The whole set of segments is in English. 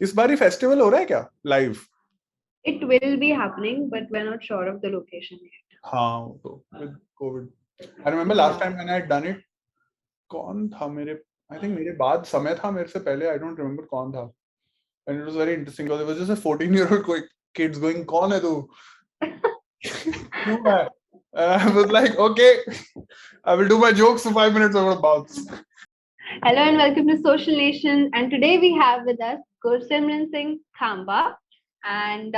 इस बार ही फेस्टिवल हो रहा है क्या live? It will be happening, but we're not sure of the location yet. हाँ, तो with COVID. I remember last Yeah. time when I had done it, कौन था मेरे, I think मेरे बाद समय था मेरे से पहले, I don't remember कौन था. And it was very interesting because it was just a 14-year-old kids going, कौन है तू? क्यों है? And I was like, okay, I will do my jokes for 5 minutes over bounce. Hello and welcome to Social Nation. And today we have with us Gursimran Khamba. And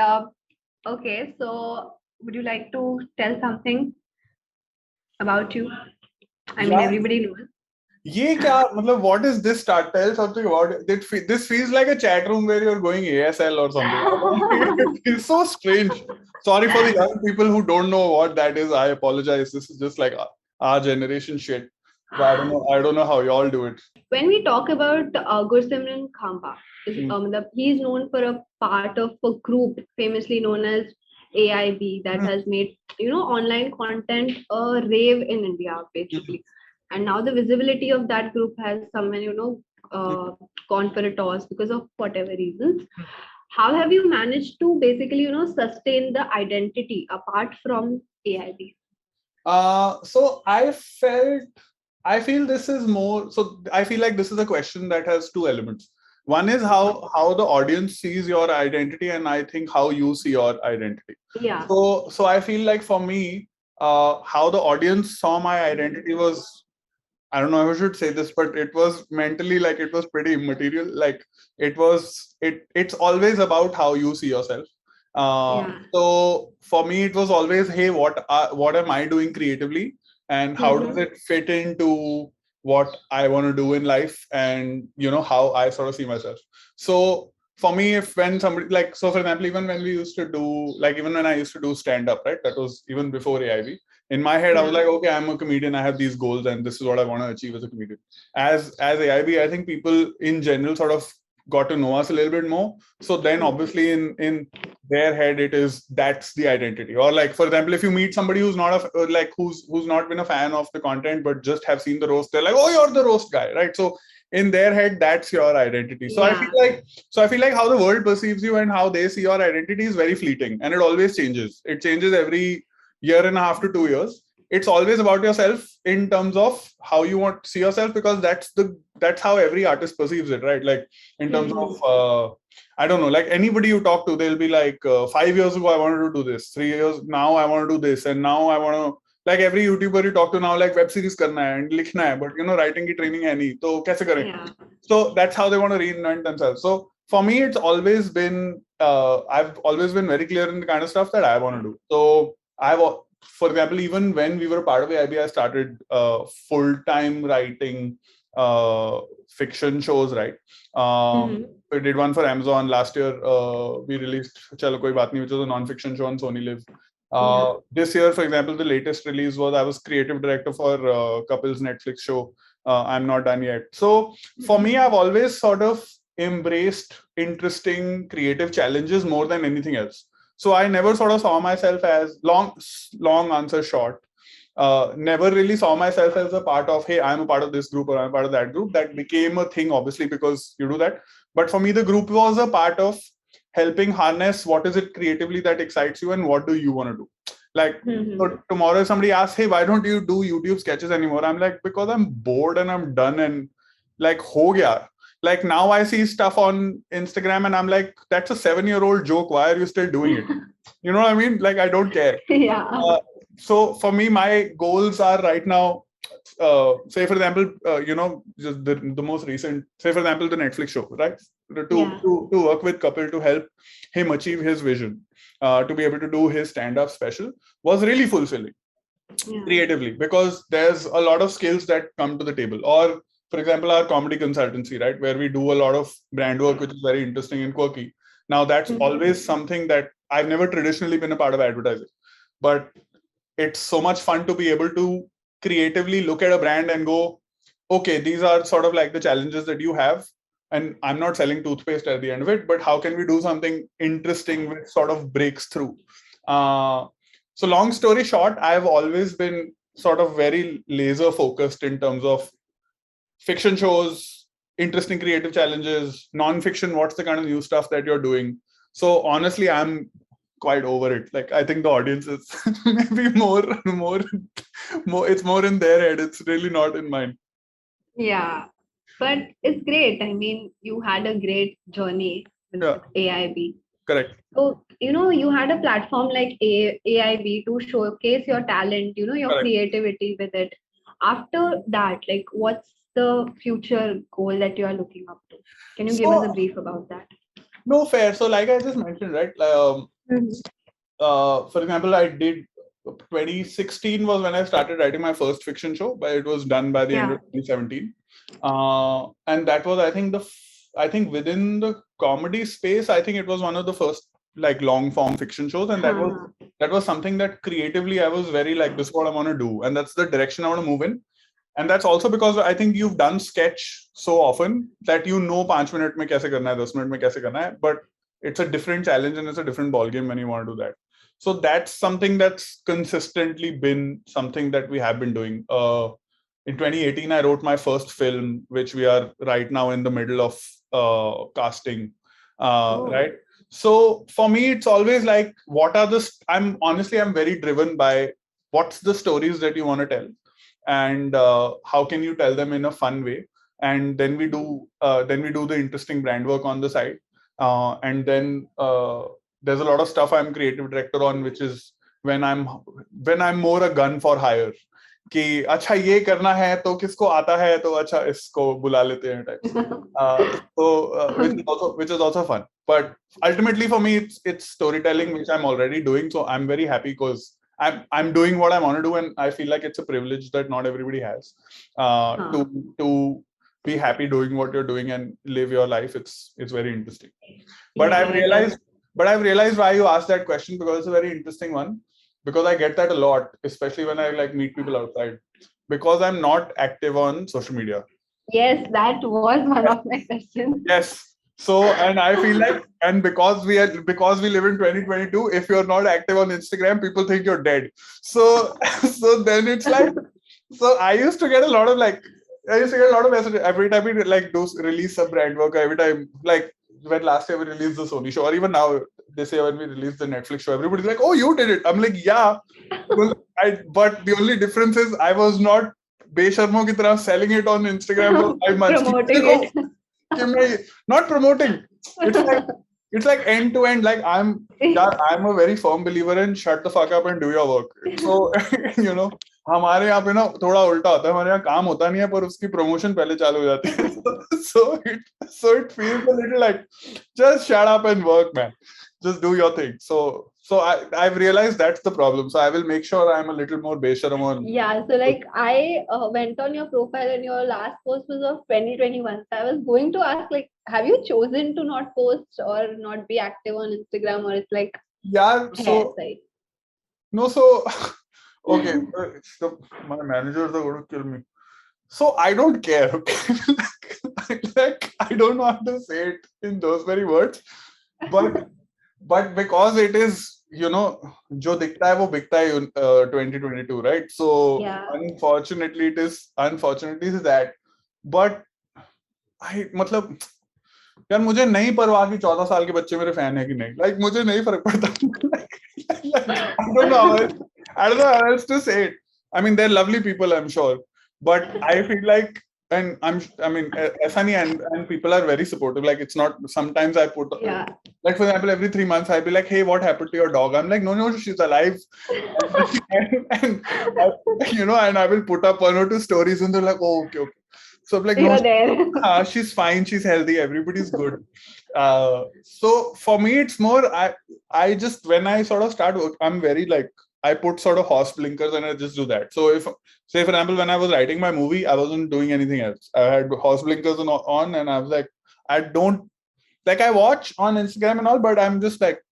okay, so would you like to tell something about you? I mean, Yeah, everybody knows. ये क्या मतलब? What is this start? Tell something about it. This feels like a chat room where you're going ASL or something. It feels so strange. Sorry for the young people who don't know what that is. I apologize. This is just like our generation shit. But I don't know. I don't know how y'all do it. When we talk about Gursimran Khamba, he is known for a part of a group famously known as AIB that has made online content a rave in India basically, and now the visibility of that group has someone gone for a toss because of whatever reasons. How have you managed to basically sustain the identity apart from AIB? So I feel this is more. So I feel like this is a question that has two elements. One is how the audience sees your identity, and I think how you see your identity. Yeah. So I feel like for me, how the audience saw my identity was, I don't know if I should say this, but it was mentally like it was pretty immaterial. Like it's always about how you see yourself. So for me, it was always, hey, what am I doing creatively, and how does it fit into what I want to do in life, and how I sort of see myself. So for me, if when somebody like, so for example, even when we used to do, like even when I used to do stand up, right, that was even before AIV. In my head, I was like, okay, I'm a comedian. I have these goals, and this is what I want to achieve as a comedian. As AIB, I think people in general sort of got to know us a little bit more. So then, obviously, in their head, it is that's the identity. Or like, for example, if you meet somebody who's not who's not been a fan of the content but just have seen the roast, they're like, oh, you're the roast guy, right? So in their head, that's your identity. So I feel like how the world perceives you and how they see your identity is very fleeting, and it always changes. It changes every year and a half to 2 years. It's always about yourself in terms of how you want to see yourself, because that's how every artist perceives it, right? Like in terms of I don't know, like anybody you talk to, they'll be like, 5 years ago I wanted to do this, 3 years now I want to do this, and now I want to, like every YouTuber you talk to now, like web series karna hai and likhna hai, but writing ki training hai nahi, to kaise kare? So that's how they want to reinvent themselves. So for me, it's always been I've always been very clear in the kind of stuff that I want to do. So for example, even when we were part of AIB, I started full-time writing fiction shows, right? We did one for Amazon last year. We released Chalo Koi Baat Nahi, which was a non-fiction show on Sony Live. This year, for example, the latest release was I was creative director for Couple's Netflix show. I'm Not Done Yet. So for me, I've always sort of embraced interesting creative challenges more than anything else. So I never sort of saw myself as long answer short. Never really saw myself as a part of, hey, I'm a part of this group or I'm a part of that group. That became a thing, obviously, because you do that. But for me, the group was a part of helping harness what is it creatively that excites you and what do you want to do. Like, so tomorrow if somebody asks, hey, why don't you do YouTube sketches anymore? I'm like, because I'm bored and I'm done and like, ho gaya. Like now I see stuff on Instagram and I'm like, that's a 7-year-old joke. Why are you still doing it? You know what I mean? Like, I don't care. So for me, my goals are right now, say for example, just the most recent, say for example, the Netflix show, right? To work with Kapil to help him achieve his vision, to be able to do his stand-up special was really fulfilling creatively, because there's a lot of skills that come to the table. Or for example, our comedy consultancy, right, where we do a lot of brand work, which is very interesting and quirky. Now that's always something that I've never traditionally been a part of advertising, but it's so much fun to be able to creatively look at a brand and go, okay, these are sort of like the challenges that you have, and I'm not selling toothpaste at the end of it, but how can we do something interesting which sort of breaks through? So long story short, I've always been sort of very laser focused in terms of fiction shows, interesting creative challenges, non-fiction, what's the kind of new stuff that you're doing. So honestly, I'm quite over it. Like, I think the audience is maybe more, it's more in their head. It's really not in mine. Yeah, but it's great. I mean, you had a great journey with Yeah, AIB. correct. So, you had a platform like AIB to showcase your talent, your Correct. creativity with it. After that, like, what's the future goal that you are looking up to? Can you give us a So, brief about that? no, fair. So, like I just mentioned, right? Mhm. For example, I did 2016 was when I started writing my first fiction show, but it was done by the end Yeah. of 2017. And that was, I think, I think within the comedy space, I think it was one of the first like long form fiction shows, and that was something that creatively I was very like, this is what I want to do, and that's the direction I want to move in. And that's also because I think you've done sketch so often that 5 minutes mein kaise karna hai, 10 minutes mein kaise karna hai, but it's a different challenge and it's a different ballgame when you want to do that. So that's something that's consistently been something that we have been doing. In 2018, I wrote my first film, which we are right now in the middle of casting. Right. So for me, it's always like, what are the? I'm very driven by what's the stories that you want to tell, and how can you tell them in a fun way. And then we do the interesting brand work on the side, and then there's a lot of stuff I'm creative director on, which is when I'm more a gun for hire, कि अच्छा ये करना है तो किसको आता है तो अच्छा इसको बुला लेते हैं types. So which is also fun, but ultimately for me it's storytelling, which I'm already doing, so I'm very happy because I'm doing what I want to do, and I feel like it's a privilege that not everybody has, to be happy doing what you're doing and live your life. It's very interesting. But I've realized why you asked that question, because it's a very interesting one, because I get that a lot, especially when I like meet people outside, because I'm not active on social media. Yes, that was one of my questions. Yes. So, and I feel like, and because we live in 2022, if you're not active on Instagram, people think you're dead. So, so then it's like, so I used to get a lot of messages every time we like do release some brand work, every time, like when last year we released the Sony show, or even now this year when we released the Netflix show, everybody's like, oh, you did it. I'm like, yeah. But the only difference is I was not बेशर्मों की तरह selling it on Instagram for 5 months. Promoting it. Not promoting. It's like end to end. Like I'm a very firm believer in shut the fuck up and do your work. So हमारे यहाँ पे ना थोड़ा उल्टा होता है, हमारे यहाँ काम होता नहीं है पर उसकी promotion पहले चालू हो जाती है. So it feels a little like, just shut up and work, man. Just do your thing. So I've realized that's the problem. So I will make sure I'm a little more besharam on. Yeah, so like I went on your profile and your last post was of 2021. So I was going to ask, like, have you chosen to not post or not be active on Instagram, or it's like, yeah, so no, so okay, so my managers are going to kill me. So I don't care. Okay, like I don't want to say it in those very words, but because it is, जो दिखता है वो बिकता है 2022, right? So unfortunately it is that. But मतलब यार मुझे नहीं परवाह कि 14 साल के बच्चे मेरे फैन है कि नहीं, like मुझे नहीं फर्क पड़ता. I don't know how else to say it. I mean, they're lovely people, I'm sure, but I feel like, and ऐसा नहीं, and people are very supportive. Like it's not, sometimes I put like, for example, every 3 months I'll be like, hey, what happened to your dog? I'm like, no, she's alive. and I will put up 1 or 2 stories and they're like, oh, okay. So I'm like, no, she's fine, she's healthy, everybody's good. So for me, it's more, I just, when I sort of start work, I'm very like, I put sort of horse blinkers and I just do that. So if, say for example, when I was writing my movie, I wasn't doing anything else. I had horse blinkers on and I was like, I don't, like I watch on Instagram and all, but I'm just like,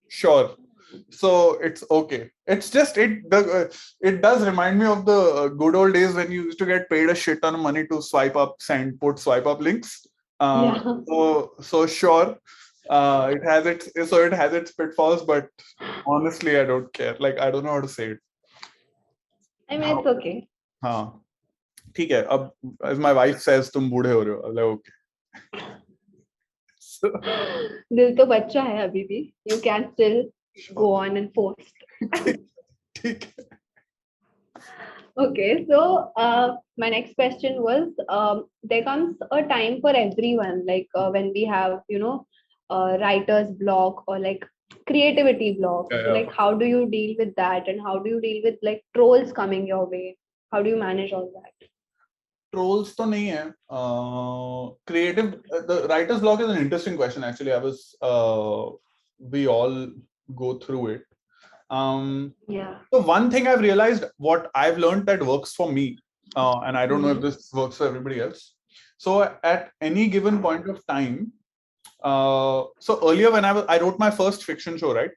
sure. So it's okay. It's just, it does remind me of the good old days when you used to get paid a shit ton of money to swipe up links. So sure. It has its pitfalls, but honestly, I don't care. Like, I don't know how to say it. I mean, it's okay. ठीक है, अब as my wife says, तुम बूढ़े हो रहे हो, I'm like, okay. So, दिल तो बच्चा है अभी भी. You can still go on and post. ठीक है. Okay, so my next question was, there comes a time for everyone, like when we have, writer's block or like creativity block. Yeah, So yeah. like, how do you deal with that, and how do you deal with like trolls coming your way? How do you manage all that? Trolls तो नहीं है. Creative, the writer's block is an interesting question actually. We all go through it. Yeah. So one thing I've realized, what I've learned that works for me, and I don't know if this works for everybody else. So at any given point of time, so earlier when I wrote my first fiction show, right?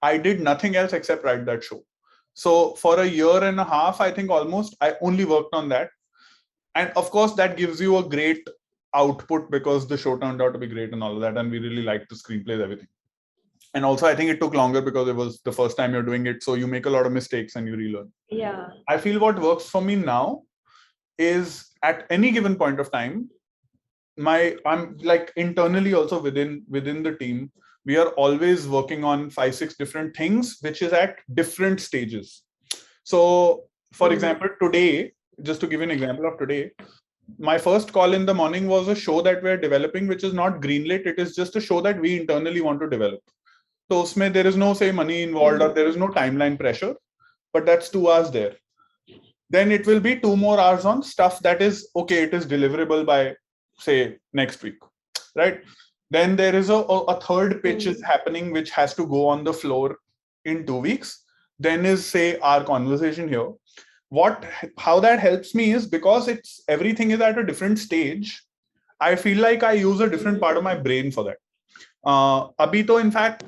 I did nothing else except write that show. So for a year and a half, I think almost, I only worked on that. And of course, that gives you a great output because the show turned out to be great and all of that. And we really liked the screenplays, everything. And also, I think it took longer because it was the first time you're doing it. So you make a lot of mistakes and you relearn. Yeah. I feel what works for me now is at any given point of time, I'm like internally also within the team, we are always working on 5-6 different things, which is at different stages. So for example, today, just to give you an example of today, my first call in the morning was a show that we're developing, which is not greenlit. It is just a show that we internally want to develop. So usme there is no say money involved or there is no timeline pressure, but that's 2 hours there. Then it will be 2 more hours on stuff that is okay, it is deliverable by say next week, right? Then there is a third pitch is happening which has to go on the floor in 2 weeks. Then is say our conversation here. How that helps me is because it's everything is at a different stage. I feel like I use a different part of my brain for that. अभी तो in fact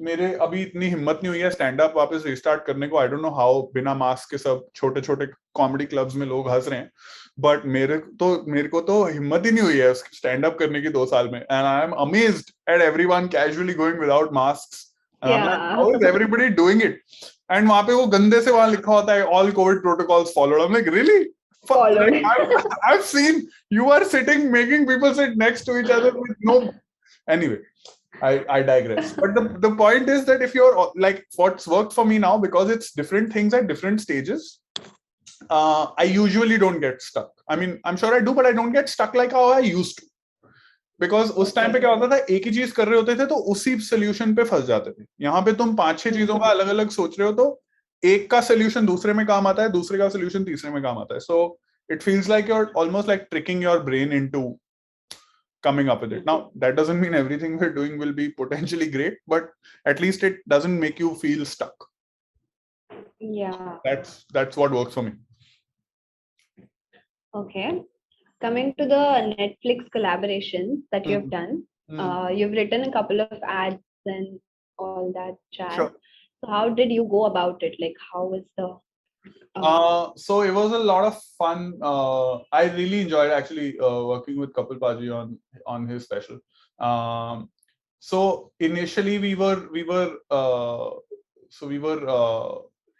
मेरे अभी इतनी हिम्मत नहीं हुई है stand up वापस रिस्टार्ट करने को. आई डोंट नो हाउ बिना मास्क के सब छोटे छोटे कॉमेडी क्लब्स में लोग हंस रहे हैं, बट मेरे को तो हिम्मत ही नहीं हुई है स्टैंड अप करने की 2 साल में. And I am amazed eight everyone casually going without masks. How is everybody doing it? And वहां पे वो गंदे से वहां लिखा होता है all Covid protocols followed. I am like really? Followed. I've seen you are sitting making people sit next to each other with no. Anyway, I digress. But the point is that if you're like what's worked for me now, because it's different things at different stages, I usually don't get stuck. I mean, I'm sure I do, but I don't get stuck like how I used to. Because उस time पे क्या होता था, एक ही चीज कर रहे होते थे तो उसी सोल्यूशन पे फंस जाते थे. यहाँ पे तुम 5-6 चीजों का अलग अलग सोच रहे हो तो एक का सोल्यूशन दूसरे में काम आता है, दूसरे का सोल्यूशन तीसरे में काम आता है. So it feels like you're almost like tricking your brain into coming up with it. Now, that doesn't mean everything we're doing will be potentially great, but at least it doesn't make you feel stuck. Yeah. That's what works for me. Okay. Coming to the Netflix collaborations that you have done, you've written a couple of ads and all that chat. Sure. So how did you go about it? Like, how was the? So it was a lot of fun. I really enjoyed actually working with Kapil Paji on his special. So initially we were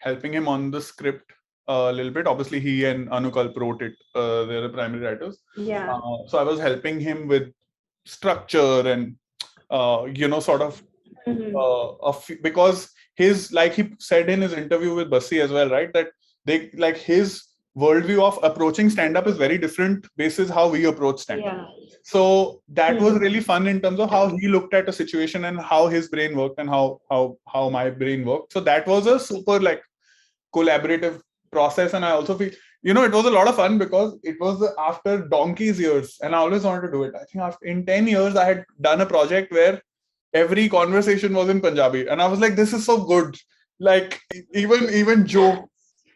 helping him on the script a little bit. Obviously, he and Anukalp wrote it. They're the primary writers. Yeah. So I was helping him with structure and sort of because his, like he said in his interview with Bassi as well, right, that they like his worldview of approaching stand-up is very different basis how we approach stand-up. Yeah. So that was really fun in terms of how he looked at a situation and how his brain worked and how my brain worked. So that was a super like collaborative process. And I also feel, it was a lot of fun because it was after donkey's years and I always wanted to do it. I think in 10 years I had done a project where every conversation was in Punjabi and I was like, this is so good. Like even jokes,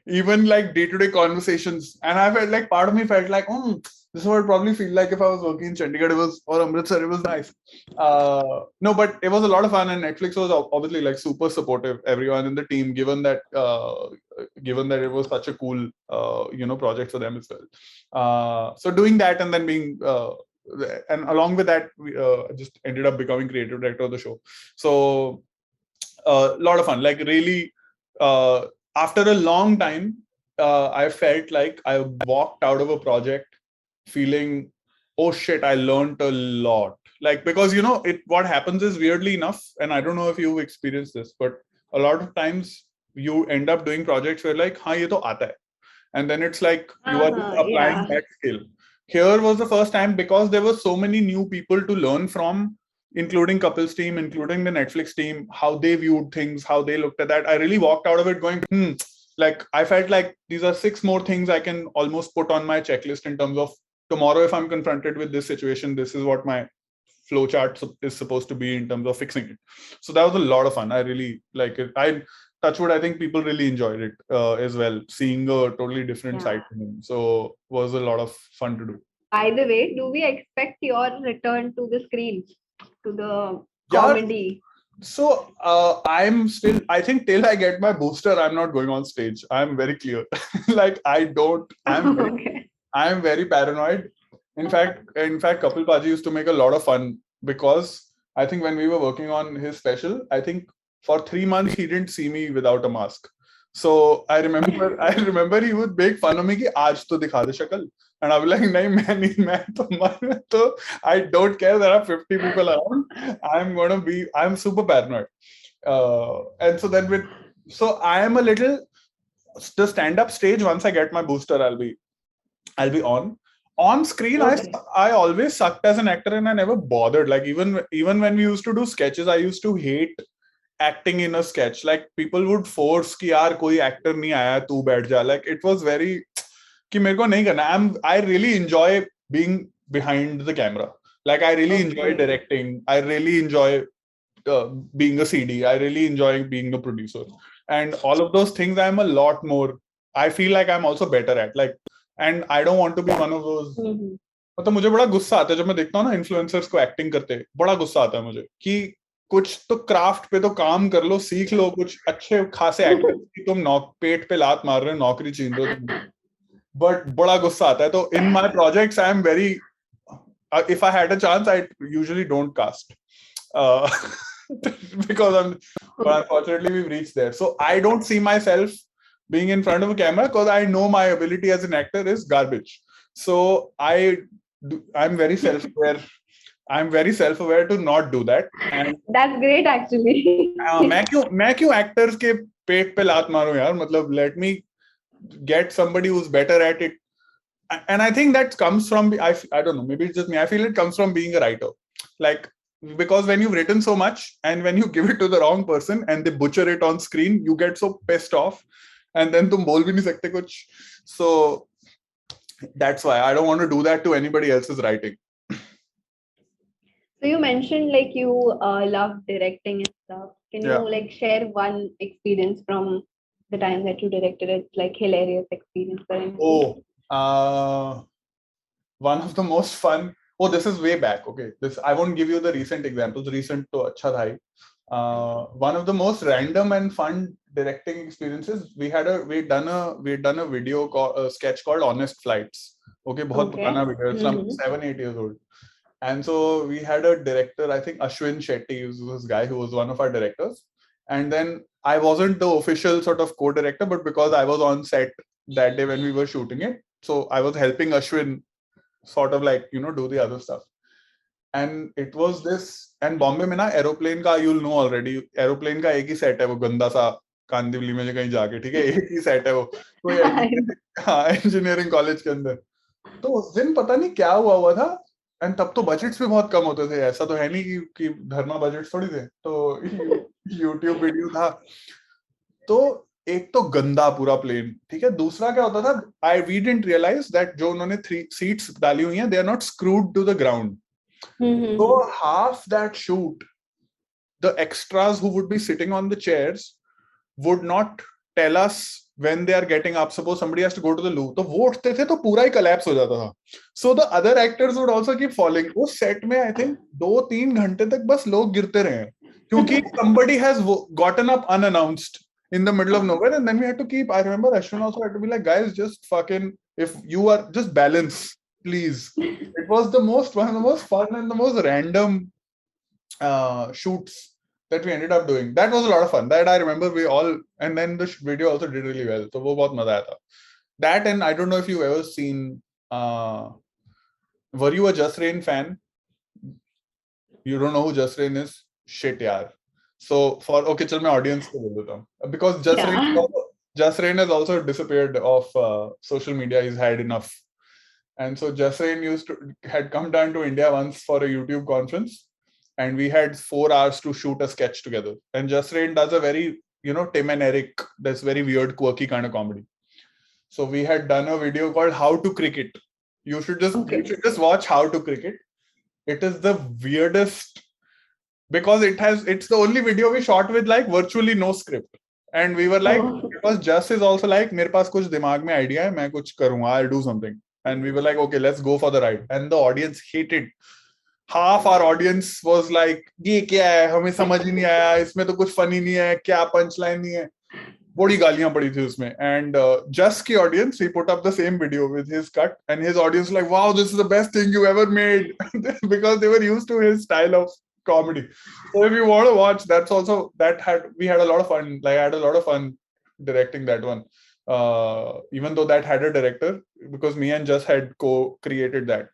even like day-to-day conversations. And I felt like part of me felt like, this is what it probably feel like if I was working in Chandigarh or Amritsar. It was nice. No, but it was a lot of fun, and Netflix was obviously like super supportive. Everyone in the team, given that it was such a cool project for them as well. So doing that and then being and along with that, we just ended up becoming creative director of the show. So a lot of fun. Like really, after a long time, I felt like I walked out of a project feeling, oh shit, I learned a lot. Like, because what happens is, weirdly enough, and I don't know if you've experienced this, but a lot of times you end up doing projects where like, हाँ ये तो आता है, and then it's like you are just applying Yeah. that skill. Here was the first time, because there were so many new people to learn from, including Kapil's team, including the Netflix team, how they viewed things, how they looked at that. I really walked out of it going, like I felt like these are 6 more things I can almost put on my checklist in terms of tomorrow if I'm confronted with this situation, this is what my flowchart is supposed to be in terms of fixing it. So that was a lot of fun. I really like it. Touchwood, I think people really enjoyed it as well, seeing a totally different side to him. So was a lot of fun to do. By the way, do we expect your return to the screens, to the Yeah. comedy? So I'm still, I think till I get my booster, I'm not going on stage. I'm very clear. Like Okay. I'm very paranoid. In fact, Kapil Paji used to make a lot of fun, because I think when we were working on his special, I think for 3 months he didn't see me without a mask. So I remember he would make fun of me कि आज तो दिखा दे शक्ल, and I'll be like नहीं मैं नहीं मैं तो I don't care, there are 50 people around, I'm super paranoid, and so then so I am a little, the stand-up stage, once I get my booster, I'll be on screen. Okay. I always sucked as an actor, and I never bothered. Like even when we used to do sketches, I used to hate acting in a sketch. Like people would force कि यार कोई actor नहीं आया तू बैठ जा. Like it was very कि मेरे को नहीं करना. I really enjoy being behind the camera. Like I really enjoy directing. I really enjoy being a CD. I really enjoy being a producer. And all of those things I'm a lot more, I feel like I'm also better at. Like, and I don't want to be one of those. मतलब मुझे बड़ा गुस्सा आता है जब मैं देखता हूँ ना इन्फ्लुएंसर्स को एक्टिंग करते, बड़ा गुस्सा आता है मुझे कि कुछ तो क्राफ्ट पे तो काम कर लो, सीख लो, कुछ अच्छे खासे एक्टर्स की तुम पेट पे लात मार रहे हो, नौकरी छीन रहे हो, बट बड़ा गुस्सा आता है. तो in my projects I am very, if I had a chance, I usually don't cast. Because but unfortunately we've reached there. So I don't see myself being in front of a camera because I know my ability as an actor is garbage. So I'm very self-aware. I'm very self-aware to not do that. And That's great, actually. मैं क्यों actors के पेट पे लात मारूं यार, मतलब let me get somebody who's better at it. And I think that comes from, I don't know, maybe it's just me, I feel it comes from being a writer. Like, because when you've written so much and when you give it to the wrong person and they butcher it on screen, you get so pissed off and then tum bol bhi nahi sakte kuch. So that's why I don't want to do that to anybody else's writing. So you mentioned like you love directing and stuff. Can you like share one experience from the time that you directed it, like hilarious experience for anything? One of the most fun. Oh, this is way back. Okay, this I won't give you the recent examples. Recent to acha tha hi. One of the most random and fun directing experiences. We'd done a video a sketch called Honest Flights. Okay, बहुत पुराना video. It's like 7-8 years old. And so we had a director, I think Ashwin Shetty, was this guy who was one of our directors. And then I wasn't the official sort of co-director, but because I was on set that day when we were shooting it, so I was helping Ashwin sort of like, do the other stuff. And it was this, and Bombay में ना aeroplane का, you'll know already, aeroplane का एक ही set है वो गंदा सा कांदिवली में कहीं जाके, ठीक है, एक ही set है वो कोई engineering college के अंदर. तो उस दिन पता नहीं क्या हुआ था, एंड तब तो बजट्स भी बहुत कम होते थे, ऐसा तो है नहीं कि धर्मा बजट थोड़ी थे, तो YouTube वीडियो था. तो एक तो गंदा पूरा प्लेन, ठीक है. दूसरा क्या होता था, वी डिडंट रियलाइज दैट जो उन्होंने 3 सीट्स डाली हुई हैं, they are not screwed to the ground. So half that shoot, the extras who would be sitting on the chairs would not tell us when they are getting up. Suppose somebody has to go to the loo, तो वो उठते थे तो पूरा ही collapse हो जाता था. So the other actors would also keep falling. उस set में I think 2-3 घंटे तक बस लोग गिरते रहे क्योंकि somebody has gotten up unannounced in the middle of nowhere, and then we had to keep. I remember Ashwin also had to be like, guys, just fucking, if you are, just balance, please. It was one of the most fun and the most random shoots that we ended up doing. That was a lot of fun. That I remember we all, and then the video also did really well. So वो बहुत मजा आया था. That, and I don't know if you've ever seen. Were you a Just Rain fan? You don't know who Just Rain is? Shit, yaar. So for okay, chal मैं audience को बोल देता हूँ because Yeah. Just Rain has also disappeared off social media. He's had enough, and so Just Rain had come down to India once for a YouTube conference, and we had 4 hours to shoot a sketch together. And Just Rain does a very Tim and Eric, this very weird, quirky kind of comedy. So we had done a video called "How to Cricket." You should just watch "How to Cricket." It is the weirdest because it's the only video we shot with like virtually no script, and we were like, because Just is also like, मेरे पास कुछ दिमाग में idea है, मैं कुछ करूँगा, I'll do something, and we were like, okay, let's go for the ride, and the audience hated. Half our audience was like, ये क्या है, हमें समझ ही नहीं आया, इसमें तो कुछ funny नहीं है, क्या punchline नहीं है. बड़ी गालियां पड़ी थी उसमें. And Just की audience, he put up the same video with his cut, and his audience like, wow, this is the best thing you ever made, because they were used to his style of comedy. So if you want to watch, we had a lot of fun. Like I had a lot of fun directing that one, even though that had a director, because me and Just had co-created that.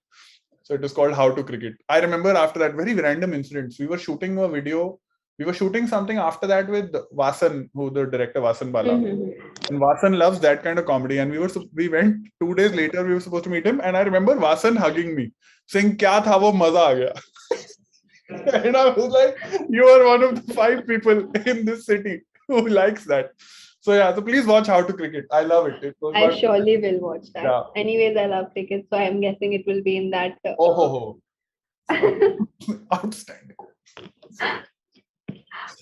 So it was called "How to Cricket." I remember after that, very random incidents. We were shooting a video. We were shooting something after that with Vasan, who the director Vasan Bala. And Vasan loves that kind of comedy. And we went 2 days later, we were supposed to meet him. And I remember Vasan hugging me, saying, "Kya tha wo, maza aa gaya." And I was like, you are one of the 5 people in this city who likes that. So yeah, so please watch "How to Cricket." I love it. I surely will watch that. Yeah. Anyways, I love cricket, so I'm guessing it will be in that. Outstanding.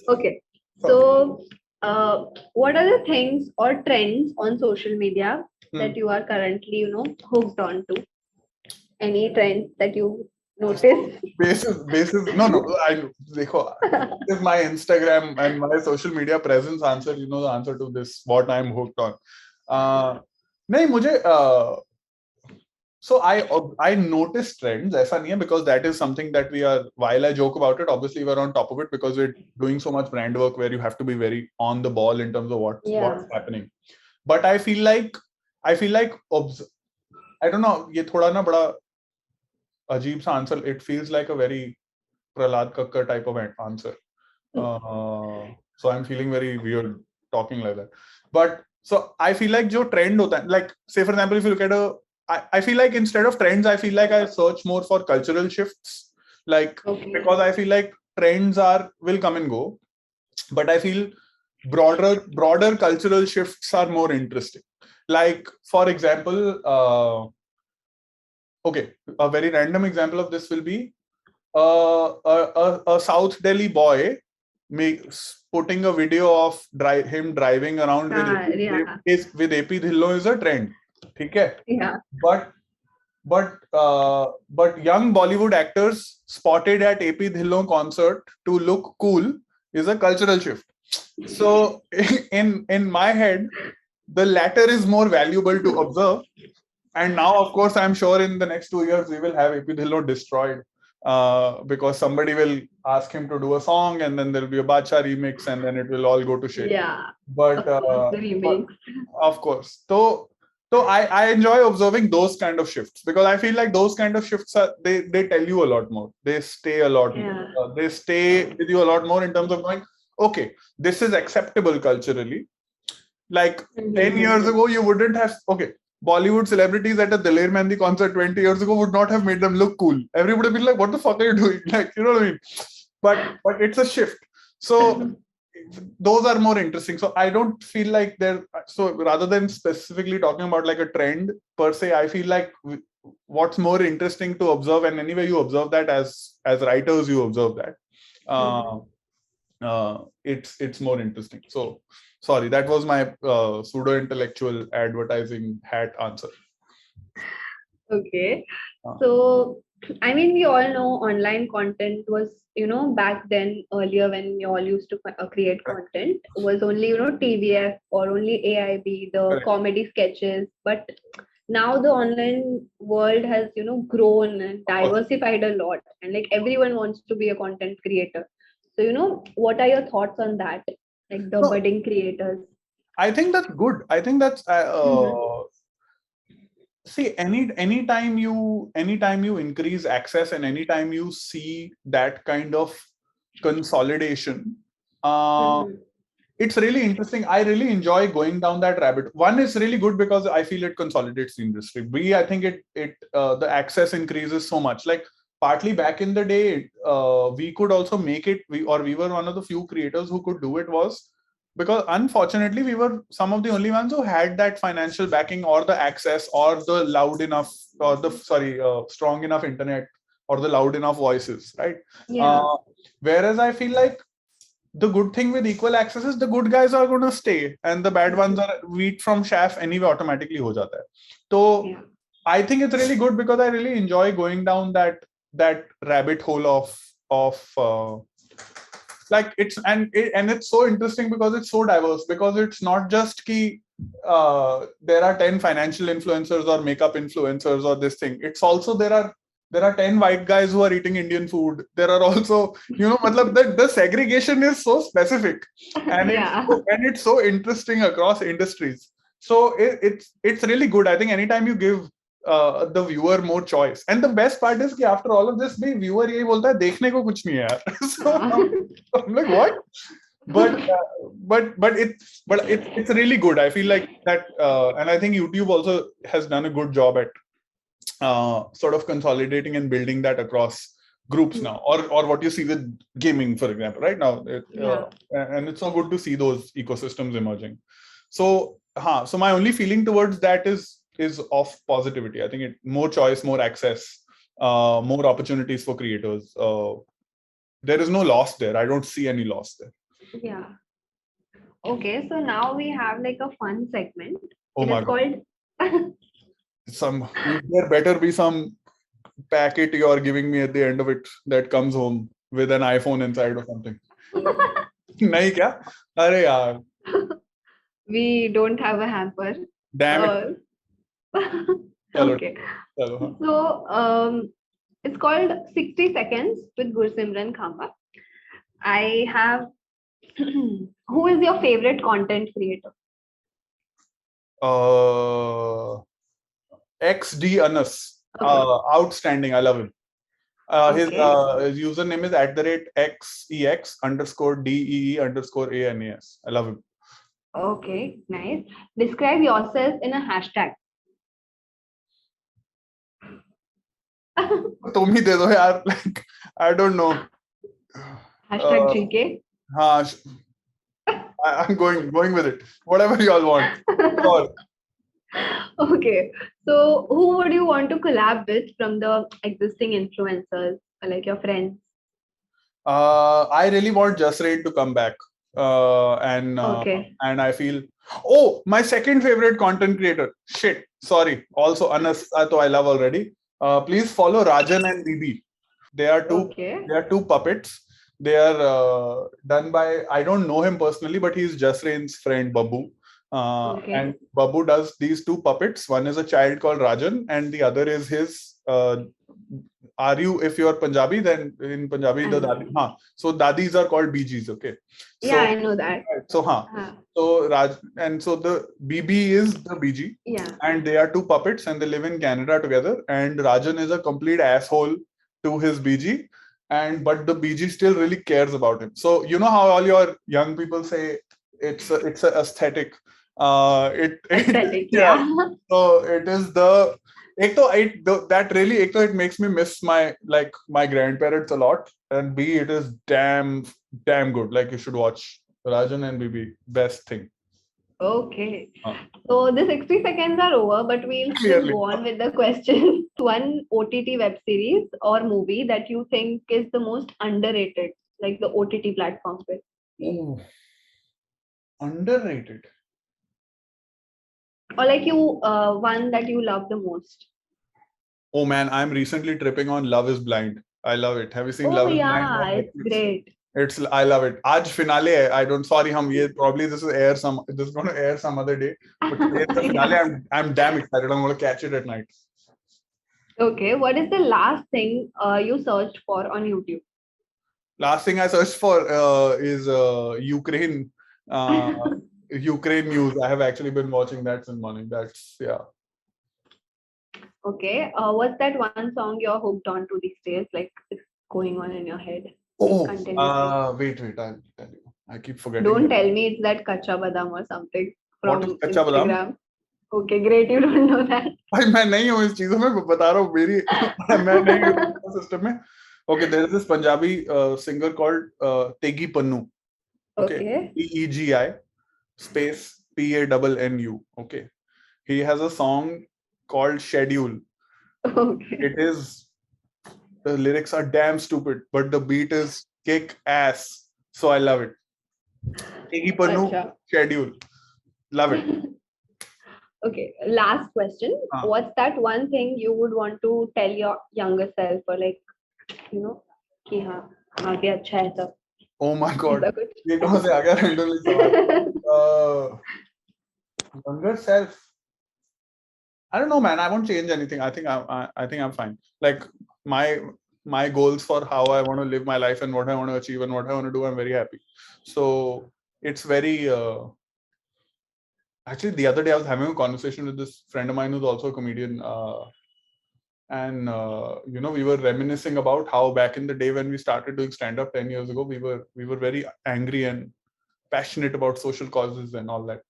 Okay. So, what are the things or trends on social media that you are currently, hooked on to? Any trends that you notice? Basis. No. This is my Instagram and my social media presence answer. You know the answer to this. What I'm hooked on. नहीं मुझे. So I notice trends. ऐसा नहीं है, because that is something that we are. While I joke about it, obviously we're on top of it because we're doing so much brand work where you have to be very on the ball in terms of what's happening. But I feel like I don't know. ये थोड़ा ना बड़ा अजीब सा answer. It feels like a very Prahlad Kakkar type of answer. So I'm feeling very weird talking like that. But so I feel like जो trend होता है, like say for example, if you look at I feel like instead of trends, I feel like I search more for cultural shifts. Like because I feel like trends will come and go, but I feel broader cultural shifts are more interesting. Like for example, okay, a very random example of this will be a South Delhi boy putting a video of him driving around with AP Dhillon is a trend. Okay? Yeah. But young Bollywood actors spotted at AP Dhillon concert to look cool is a cultural shift. So in my head, the latter is more valuable to observe. And now, of course, I'm sure in the next 2 years we will have AP Dhillon destroyed. Because somebody will ask him to do a song, and then there'll be a Badshah remix, and then it will all go to shit. Yeah. But the remix. Of course. So I enjoy observing those kind of shifts, because I feel like those kind of shifts they tell you a lot more. They stay a lot more. They stay with you a lot more in terms of going, okay, this is acceptable culturally. Like 10 years ago, you wouldn't have. Okay, Bollywood celebrities at a Daler Mehndi concert 20 years ago would not have made them look cool. Everybody would be like, what the fuck are you doing? Like, you know what I mean? But it's a shift. So those are more interesting. So I don't feel like so rather than specifically talking about like a trend per se, I feel like what's more interesting to observe, and anyway you observe that as writers, you observe that. It's more interesting. So sorry, that was my pseudo-intellectual advertising hat answer. Okay. So, I mean, we all know online content was, back then, earlier when we all used to create content, was only, TVF or only AIB, the comedy sketches. But now the online world has, grown and diversified a lot. And like everyone wants to be a content creator. So, what are your thoughts on that? Like the budding creators? I think that's good. I think that's see, anytime you increase access and anytime you see that kind of consolidation, uh, Mhm. it's really interesting. I really enjoy going down that rabbit. One is really good because I feel it consolidates the industry. B, I think it the access increases so much. Like partly back in the day, we could also make it. We were one of the few creators who could do it, was because unfortunately we were some of the only ones who had that financial backing or the access or the loud enough or the strong enough internet or the loud enough voices, right? Yeah. Uh, Whereas I feel like the good thing with equal access is the good guys are going to stay and the bad ones are wheat from chaff anyway automatically ho jata hai. So Yeah. I think it's really good because I really enjoy going down that rabbit hole of like and it's so interesting because it's so diverse, because it's not just ki there are 10 financial influencers or makeup influencers or this thing. It's also there are 10 white guys who are eating Indian food. There are also, matlab the segregation is so specific, and Yeah. it's so interesting across industries. So it's really good. I think anytime you give the viewer more choice, and the best part is कि after all of this, भी viewer यही बोलता है देखने को कुछ नहीं है यार. So I'm like, what? But it's really good. I feel like that, and I think YouTube also has done a good job at sort of consolidating and building that across groups now, or what you see with gaming, for example, right now. Yeah. And it's so good to see those ecosystems emerging. So my only feeling towards that is of positivity. I think more choice, more access, more opportunities for creators. There is no loss there. I don't see any loss there. Yeah. Okay, so now we have like a fun segment. Oh It is my god! called There better be some packet you are giving me at the end of it that comes home with an iPhone inside or something. नहीं क्या? अरे यार. we don't have a hamper. Damn it. Uh, चलो okay. चलो हाँ. So it's called 60 Seconds with Gursimran Khamba. I have who is your favorite content creator? XD Anas. Okay. Outstanding. I love him. Okay. His username is @xex_DEE_ANAS. I love him. Okay. Nice. Describe yourself in a hashtag. तुम ही दे दो यार. Like, I don't know. Hashtag GK. हाँ, I'm going with it. Whatever you all want. Sure. Okay. So who would you want to collab with from the existing influencers, like your friends? I really want Just Raid to come back. Okay. And I feel, oh, my second favorite content creator. Shit, sorry. Also Anas, I love already. Please follow Rajan and Bibi. They are two. Okay. They are two puppets. They are done by, I don't know him personally, but he's Just Rain's friend Babu. And Okay. Babu does these two puppets. One is a child called Rajan, and the other is his. Are you, if you're Punjabi, then in Punjabi the And dadi. So dadis are called BGs. Okay. yeah, So I know that. so So the BB is the BG, Yeah. and they are two puppets, and they live in Canada together. And Rajan is a complete asshole to his BG, but the BG still really cares about him. So you know how all your young people say it's a aesthetic. Aesthetic. Yeah. Yeah. So it is the. That really it makes me miss my grandparents a lot, and B, it is damn good. Like, you should watch Rajan and Bibi. Best thing. Okay. So the 60 seconds are over, but we'll still Clearly. go on with the question. One OTT web series or movie that you think is the most underrated, like the OTT platform with. Ooh. Underrated. Or like one that you love the most. Oh man, I'm recently tripping on Love is Blind. I love it. Have you seen Oh Love is Blind yeah, on it's Netflix? great. I love it. Aaj finale hai. I don't, sorry, probably this is going to air some other day. But today is the finale. Yeah. I'm damn excited. I'm going to catch it at night. Okay, what is the last thing you searched for on YouTube? Last thing I searched for is Ukraine. Ukraine news. I have actually been watching that since morning. That's, yeah. Okay. What's that one song you're hooked on to these days? Like it's going on in your head Oh, continuously. wait, I'll tell you. I keep forgetting. Don't tell me it's that Kacha Badam or something What is from Kacha Badam? Instagram. Okay, great. You don't know that. भाई मैं नहीं हूँ इस चीजों में बता रहा हूँ मेरी मैं नहीं हूँ सिस्टम में. Okay, there is this Punjabi singer called Tegi Pannu. Okay. Tegi space PANNU. Okay. He has a song called Schedule. Okay. It is, the lyrics are damn stupid, but the beat is kick ass. So I love it. Tegi Pannu, Acha. Schedule. Love it. Okay, last question. What's that one thing you would want to tell your younger self, or like, you know, कि हाँ आगे अच्छा है सब. Oh my God. ऐसा कुछ? ये कहाँ से आ गया randomly सवाल? Younger self. I don't know, man. I won't change anything. I think I'm fine. Like my goals for how I want to live my life and what I want to achieve and what I want to do, I'm very happy. So it's very. Actually, the other day I was having a conversation with this friend of mine who's also a comedian, and we were reminiscing about how back in the day when we started doing stand-up 10 years ago, we were very angry and passionate about social causes and all that.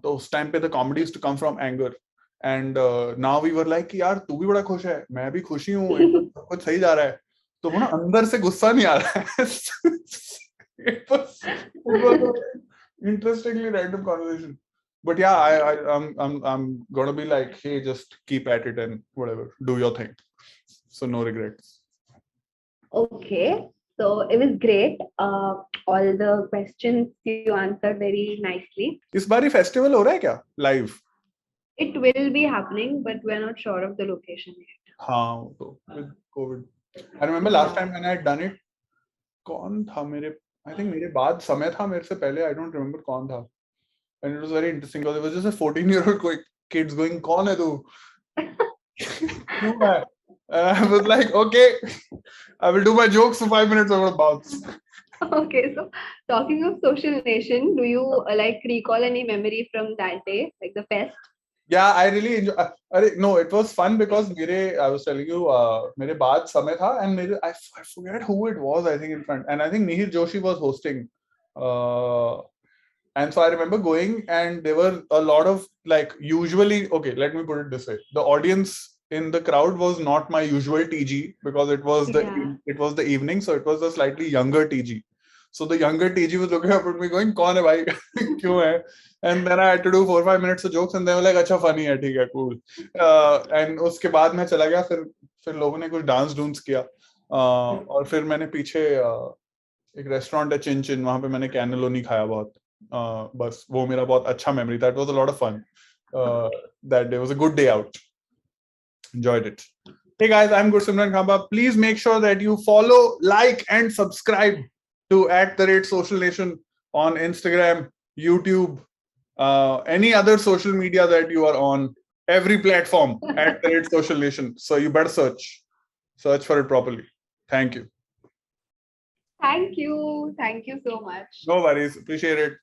Those time pe the comedy used to come from anger, and now we were like, यार तू भी बड़ा खुश है, मैं भी खुशी हूँ, सब कुछ सही जा रहा है, तो वो ना अंदर से गुस्सा नहीं आ रहा है. It was interestingly random conversation, but yeah, I'm gonna be like, hey, just keep at it and whatever, do your thing. So no regrets. Okay, so it was great. All the questions you answered very nicely. इस बारी festival हो रहा है क्या live? It will be happening, but we're not sure of the location yet. हाँ, तो with COVID. I remember last time when I had done it, कौन था मेरे, I think मेरे बाद समय था मेरे से पहले, I don't remember कौन था, and it was very interesting because it was just a 14-year-old kids going, कौन है तू? क्यों है? And I was like, okay, I will do my jokes for 5 minutes, I'm gonna bounce. Okay, so talking of Social Nation, do you like recall any memory from that day, like the fest? Yeah, I really enjoy. No, it was fun because I was telling you, मेरे बाद समय था, and I forget who it was. I think in front, and I think Mihir Joshi was hosting. And so I remember going, and there were a lot of usually. Okay, let me put it this way: the audience in the crowd was not my usual TG because it was the evening, so it was a slightly younger TG. So the younger TG was looking up at me going, "कौन है भाई? क्यों है?" And then I had to do 4-5 minutes of jokes, and they were like, "अच्छा funny है, ठीक है, cool." And उसके बाद मैं चला गया, फिर लोगों ने कुछ डांस किया, और फिर मैंने पीछे एक रेस्टोरेंट है चिन, वहां पे मैंने कैनेलोनी खाया बहुत. बस वो मेरा बहुत अच्छा memory. That was a lot of fun. That day was a good day out. Enjoyed it. Hey guys, I'm Gursimran Khamba. Please make sure that you follow, like, and subscribe to @socialnation on Instagram, YouTube, any other social media that you are on. Every platform @socialnation. So you better search for it properly. Thank you. Thank you so much. No worries. Appreciate it.